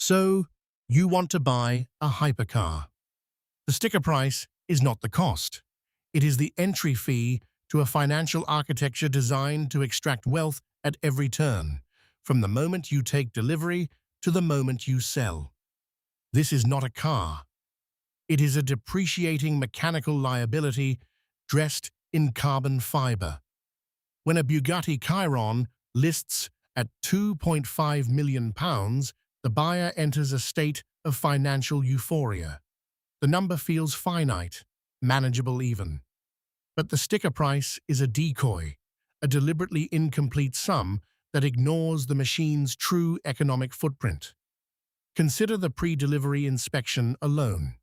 So, you want to buy a hypercar. The sticker price is not the cost. It is the entry fee to a financial architecture designed to extract wealth at every turn, from the moment you take delivery to the moment you sell. This is not a car. It is a depreciating mechanical liability dressed in carbon fiber. When a Bugatti Chiron lists at £2.5 million, the buyer enters a state of financial euphoria. The number feels finite, manageable even. But the sticker price is a decoy, a deliberately incomplete sum that ignores the machine's true economic footprint. Consider the pre-delivery inspection alone.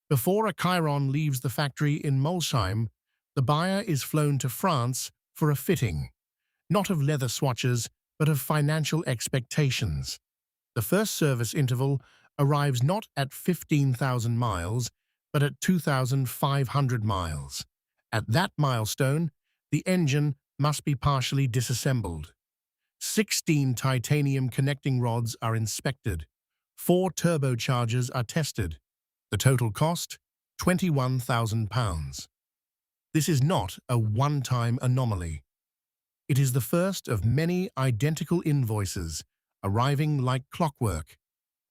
Before a Chiron leaves the factory in Molsheim, the buyer is flown to France for a fitting, not of leather swatches, but of financial expectations. The first service interval arrives not at 15,000 miles, but at 2,500 miles. At that milestone, the engine must be partially disassembled. 16 titanium connecting rods are inspected. 4 turbochargers are tested. The total cost? £21,000. This is not a one-time anomaly. It is the first of many identical invoices arriving like clockwork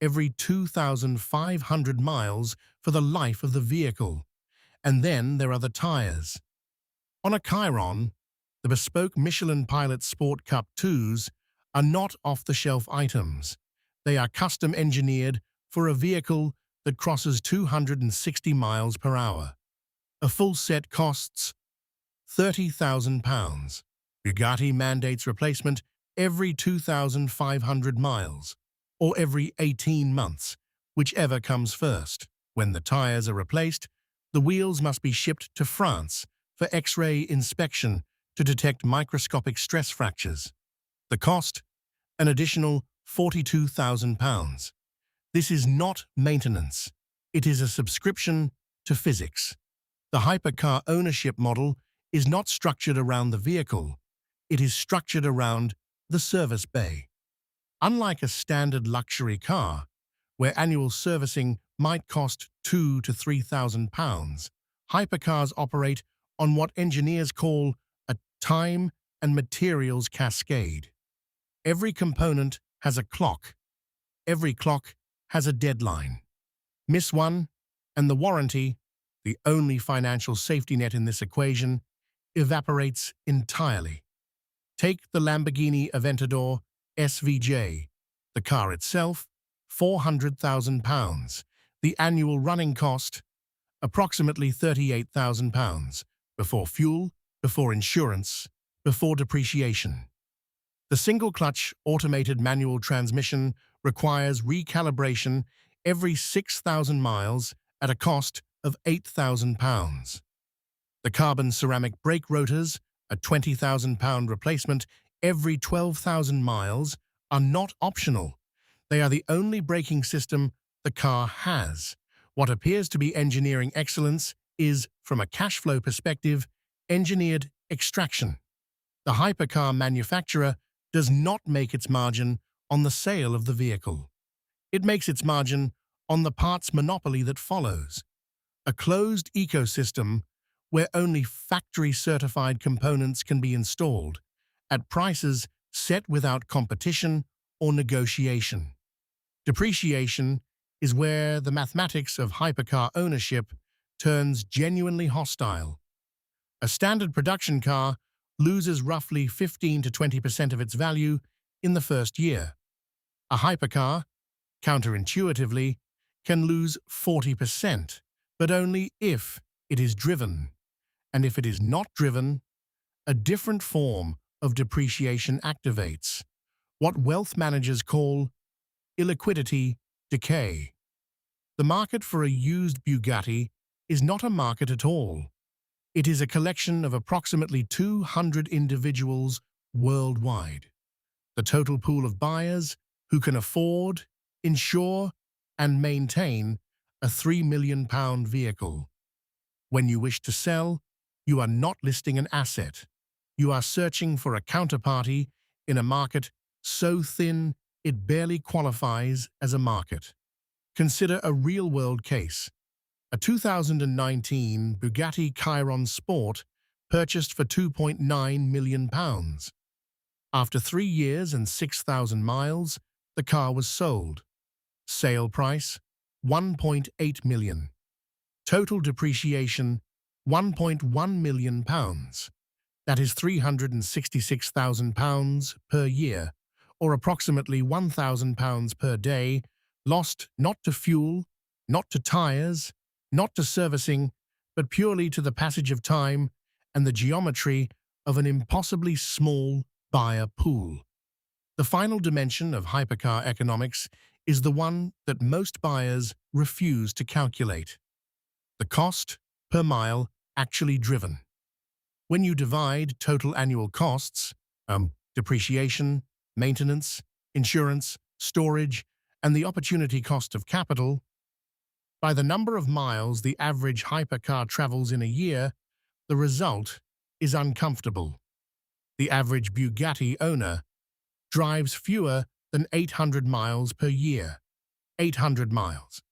every 2,500 miles for the life of the vehicle. And then there are the tires. On a Chiron, the bespoke Michelin Pilot Sport Cup 2s are not off-the-shelf items. They are custom-engineered for a vehicle that crosses 260 miles per hour. A full set costs £30,000. Bugatti mandates replacement every 2,500 miles, or every 18 months, whichever comes first. When the tires are replaced, the wheels must be shipped to France for X-ray inspection to detect microscopic stress fractures. The cost? An additional £42,000. This is not maintenance. It is a subscription to physics. The hypercar ownership model is not structured around the vehicle. It is structured around the service bay. Unlike a standard luxury car, where annual servicing might cost £2,000 to £3,000, hypercars operate on what engineers call a time and materials cascade. Every component has a clock. Every clock has a deadline. Miss one, and the warranty, the only financial safety net in this equation, evaporates entirely. Take the Lamborghini Aventador SVJ. The car itself, £400,000. The annual running cost, approximately £38,000, before fuel, before insurance, before depreciation. The single-clutch automated manual transmission requires recalibration every 6,000 miles at a cost of £8,000. The carbon ceramic brake rotors, a £20,000 replacement every 12,000 miles, are not optional. They are the only braking system the car has. What appears to be engineering excellence is, from a cash flow perspective, engineered extraction. The hypercar manufacturer does not make its margin on the sale of the vehicle. It makes its margin on the parts monopoly that follows, a closed ecosystem where only factory-certified components can be installed, at prices set without competition or negotiation. Depreciation is where the mathematics of hypercar ownership turns genuinely hostile. A standard production car loses roughly 15 to 20% of its value in the first year. A hypercar, counterintuitively, can lose 40%, but only if it is driven. And if it is not driven, a different form of depreciation activates, what wealth managers call illiquidity decay. The market for a used Bugatti is not a market at all. It is a collection of approximately 200 individuals worldwide. The total pool of buyers who can afford, insure, and maintain a £3 million vehicle. When you wish to sell, you are not listing an asset. You are searching for a counterparty in a market so thin it barely qualifies as a market. Consider a real-world case. A 2019 Bugatti Chiron Sport purchased for £2.9 million. After 3 years and 6,000 miles, the car was sold. Sale price, £1.8 million. Total depreciation, £1.1 million. That is £366,000 per year, or approximately £1,000 per day, lost not to fuel, not to tires, not to servicing, but purely to the passage of time and the geometry of an impossibly small buyer pool. The final dimension of hypercar economics is the one that most buyers refuse to calculate: the cost per mile actually driven. When you divide total annual costs, depreciation, maintenance, insurance, storage, and the opportunity cost of capital, by the number of miles the average hypercar travels in a year, the result is uncomfortable. The average Bugatti owner drives fewer than 800 miles per year. 800 miles.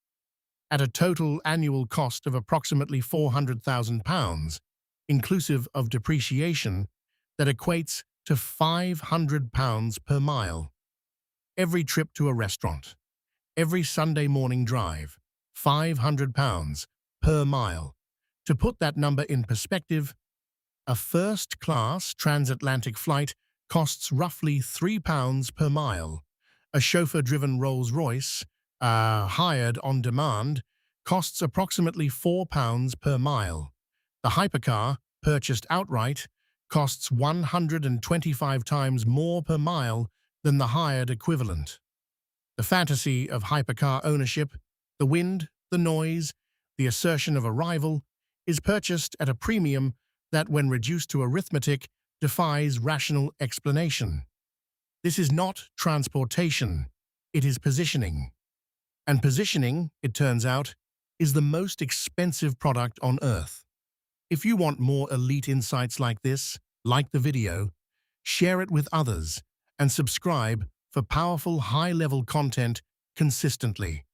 At a total annual cost of approximately £400,000, inclusive of depreciation, that equates to £500 per mile. Every trip to a restaurant, every Sunday morning drive, £500 per mile. To put that number in perspective, a first-class transatlantic flight costs roughly £3 per mile. A chauffeur-driven Rolls-Royce, hired on demand, costs approximately £4 per mile. The hypercar, purchased outright, costs 125 times more per mile than the hired equivalent. The fantasy of hypercar ownership, the wind, the noise, the assertion of arrival, is purchased at a premium that, when reduced to arithmetic, defies rational explanation. This is not transportation, it is positioning. And positioning, it turns out, is the most expensive product on Earth. If you want more elite insights like this, like the video, share it with others, and subscribe for powerful high-level content consistently.